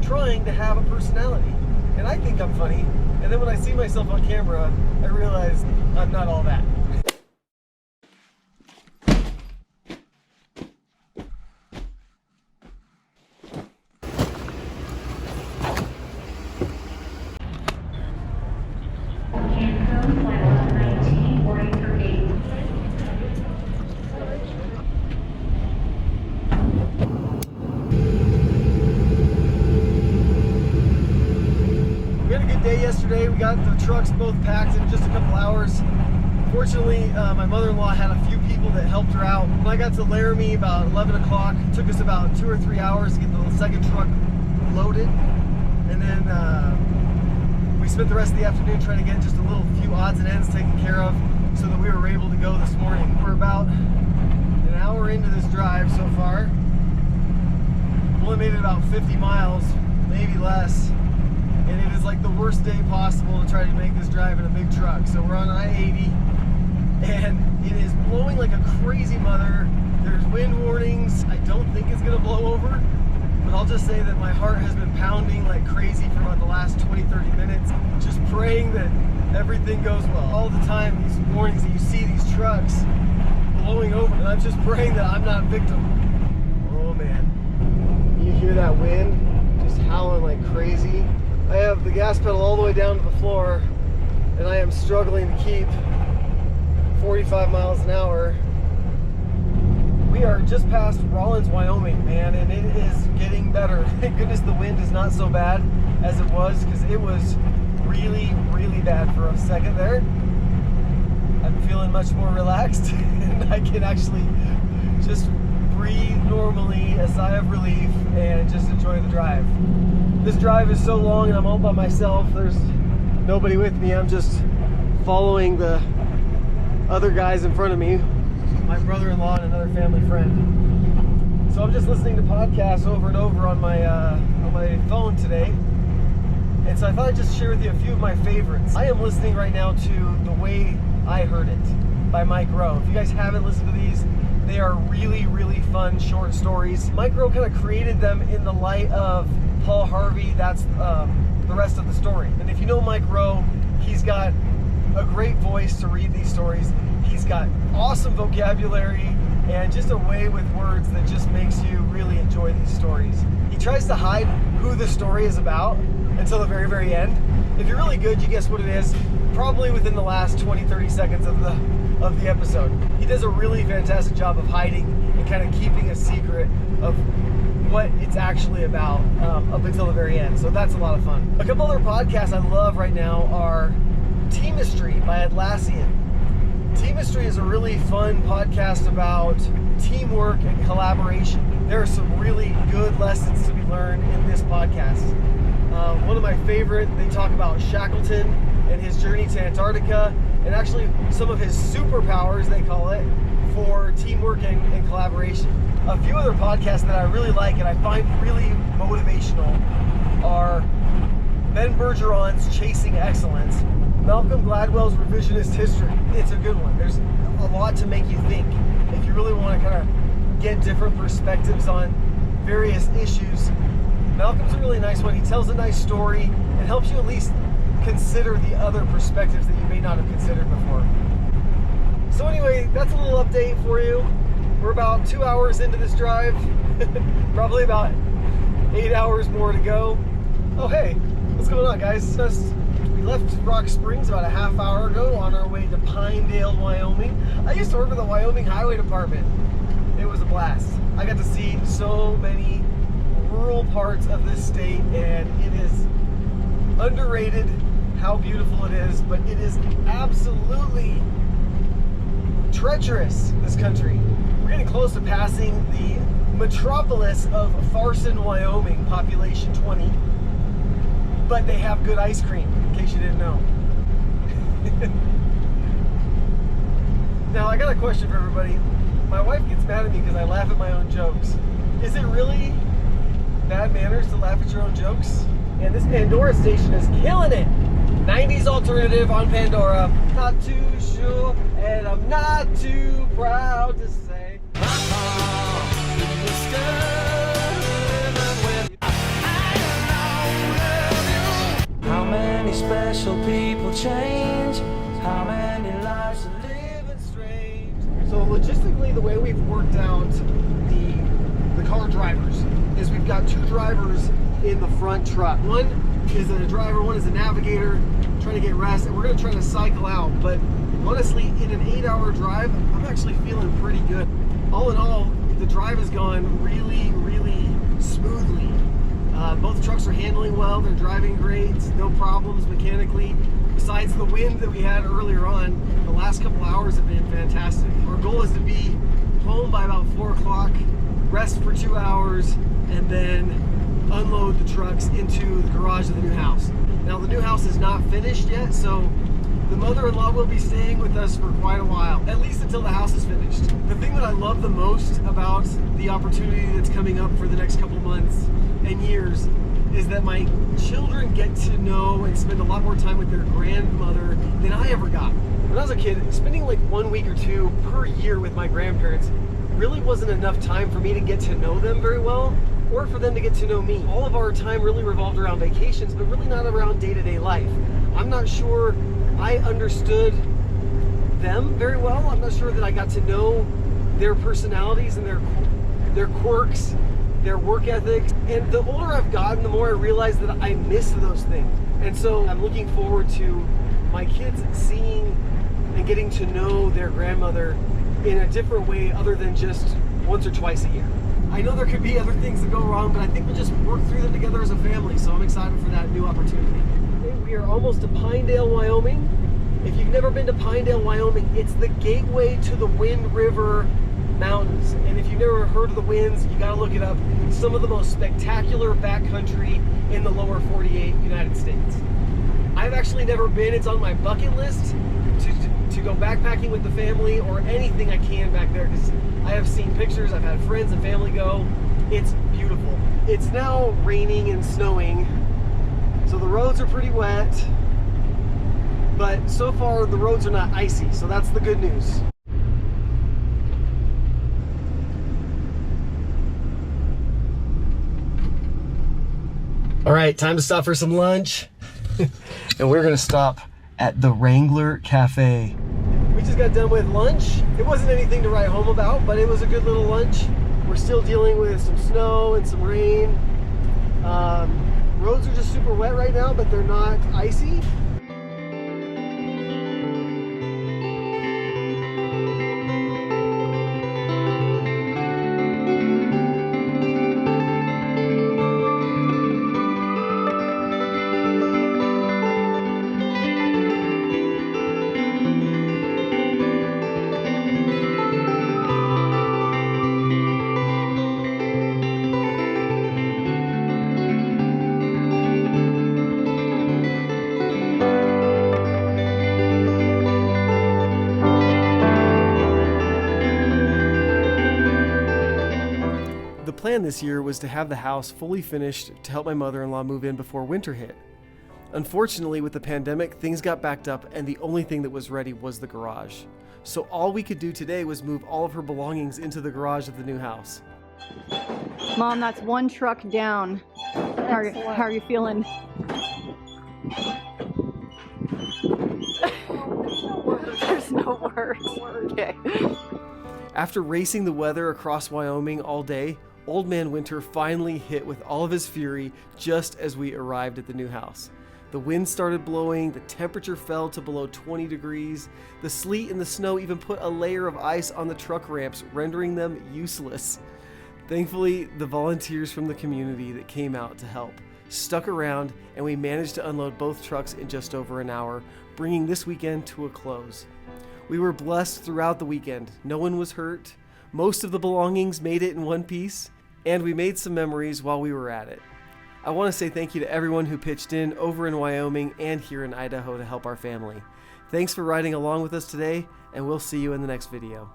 trying to have a personality. And I think I'm funny. And then when I see myself on camera, I realize I'm not all that. Yesterday we got the trucks both packed in just a couple hours. Fortunately, my mother-in-law had a few people that helped her out. When I got to Laramie about 11 o'clock, it took us about 2 or 3 hours to get the second truck loaded. And then we spent the rest of the afternoon trying to get just a little few odds and ends taken care of so that we were able to go this morning. We're about an hour into this drive so far. We only made it about 50 miles, maybe less. And it is like the worst day possible to try to make this drive in a big truck. So we're on I-80 and it is blowing like a crazy mother. There's wind warnings. I don't think it's gonna blow over, but I'll just say that my heart has been pounding like crazy for about the last 20-30 minutes, just praying that everything goes well. All the time, these warnings that you see these trucks blowing over, and I'm just praying that I'm not a victim. Oh man, you hear that wind just howling like crazy. I have the gas pedal all the way down to the floor and I am struggling to keep 45 miles an hour. We are just past Rawlins, Wyoming, man, and it is getting better. Thank goodness the wind is not so bad as it was, because it was really, really bad for a second there. I'm feeling much more relaxed and I can actually just breathe normally, a sigh of relief, and just enjoy the drive. This drive is so long and I'm all by myself. There's nobody with me. I'm just following the other guys in front of me, my brother-in-law and another family friend. So I'm just listening to podcasts over and over on my phone today. And so I thought I'd just share with you a few of my favorites. I am listening right now to The Way I Heard It by Mike Rowe. If you guys haven't listened to these, they are really, really fun short stories. Mike Rowe kind of created them in the light of Paul Harvey. That's the rest of the story. And if you know Mike Rowe, he's got a great voice to read these stories. He's got awesome vocabulary and just a way with words that just makes you really enjoy these stories. He tries to hide who the story is about until the very, very end. If you're really good, you guess what it is, probably within the last 20-30 seconds of the episode. He does a really fantastic job of hiding and kind of keeping a secret of what it's actually about up until the very end. So that's a lot of fun. A couple other podcasts I love right now are Teamistry by Atlassian. Teamistry is a really fun podcast about teamwork and collaboration. There are some really good lessons to be learned in this podcast. One of my favorite, they talk about Shackleton and his journey to Antarctica, and actually some of his superpowers, they call it, for teamwork and collaboration. A few other podcasts that I really like and I find really motivational are Ben Bergeron's Chasing Excellence, Malcolm Gladwell's Revisionist History. It's a good one. There's a lot to make you think. If you really want to kind of get different perspectives on various issues, Malcolm's a really nice one. He tells a nice story and helps you at least consider the other perspectives that you may not have considered before. So anyway, that's a little update for you. We're about 2 hours into this drive, probably about 8 hours more to go. Oh hey, what's going on, guys? We left Rock Springs about a half hour ago on our way to Pinedale, Wyoming. I used to work for the Wyoming Highway Department. It was a blast. I got to see so many rural parts of this state, and it is underrated how beautiful it is, but it is absolutely treacherous, this country. We're getting close to passing the metropolis of Farson, Wyoming, population 20, but they have good ice cream, in case you didn't know. Now, I got a question for everybody. My wife gets mad at me because I laugh at my own jokes. Is it really bad manners to laugh at your own jokes? And this Pandora station is killing it. 90s alternative on Pandora. Not too sure, and I'm not too proud to say. special people change, how many lives are living strange. So logistically, the way we've worked out the car drivers is we've got 2 drivers in the front truck. One is a driver, one is a navigator, trying to get rest, and we're going to try to cycle out. But honestly, in an 8-hour drive, I'm actually feeling pretty good. All in all, the drive has gone really, really smoothly. Both trucks are handling well, they're driving great, no problems mechanically. Besides the wind that we had earlier on, the last couple hours have been fantastic. Our goal is to be home by about 4 o'clock, rest for 2 hours, and then unload the trucks into the garage of the new house. Now the new house is not finished yet, so the mother-in-law will be staying with us for quite a while, at least until the house is finished. The thing that I love the most about the opportunity that's coming up for the next couple months and years is that my children get to know and spend a lot more time with their grandmother than I ever got. When I was a kid, spending like 1 week or 2 per year with my grandparents really wasn't enough time for me to get to know them very well, or for them to get to know me. All of our time really revolved around vacations, but really not around day-to-day life. I'm not sure I understood them very well. I'm not sure that I got to know their personalities and their quirks, their work ethics. And the older I've gotten, the more I realize that I miss those things. And so I'm looking forward to my kids seeing and getting to know their grandmother in a different way other than just once or twice a year. I know there could be other things that go wrong, but I think we'll just work through them together as a family. So I'm excited for that new opportunity. We are almost to Pinedale, Wyoming. If you've never been to Pinedale, Wyoming, it's the gateway to the Wind River Mountains. And if you've never heard of the Winds, you gotta look it up. Some of the most spectacular backcountry in the lower 48 United States. I've actually never been. It's on my bucket list to go backpacking with the family or anything I can back there, because I have seen pictures, I've had friends and family go. It's beautiful. It's now raining and snowing, so the roads are pretty wet, but so far the roads are not icy, so that's the good news. All right, time to stop for some lunch. And we're gonna stop at the Wrangler Cafe. We just got done with lunch. It wasn't anything to write home about, but it was a good little lunch. We're still dealing with some snow and some rain. Roads are just super wet right now, but they're not icy. The plan this year was to have the house fully finished to help my mother-in-law move in before winter hit. Unfortunately, with the pandemic, things got backed up and the only thing that was ready was the garage. So all we could do today was move all of her belongings into the garage of the new house. Mom, that's 1 truck down. How are you feeling? There's no words. Okay. After racing the weather across Wyoming all day, Old Man Winter finally hit with all of his fury just as we arrived at the new house. The wind started blowing, the temperature fell to below 20 degrees, the sleet and the snow even put a layer of ice on the truck ramps, rendering them useless. Thankfully, the volunteers from the community that came out to help stuck around, and we managed to unload both trucks in just over an hour, bringing this weekend to a close. We were blessed throughout the weekend. No one was hurt, most of the belongings made it in one piece, and we made some memories while we were at it. I want to say thank you to everyone who pitched in over in Wyoming and here in Idaho to help our family. Thanks for riding along with us today, and we'll see you in the next video.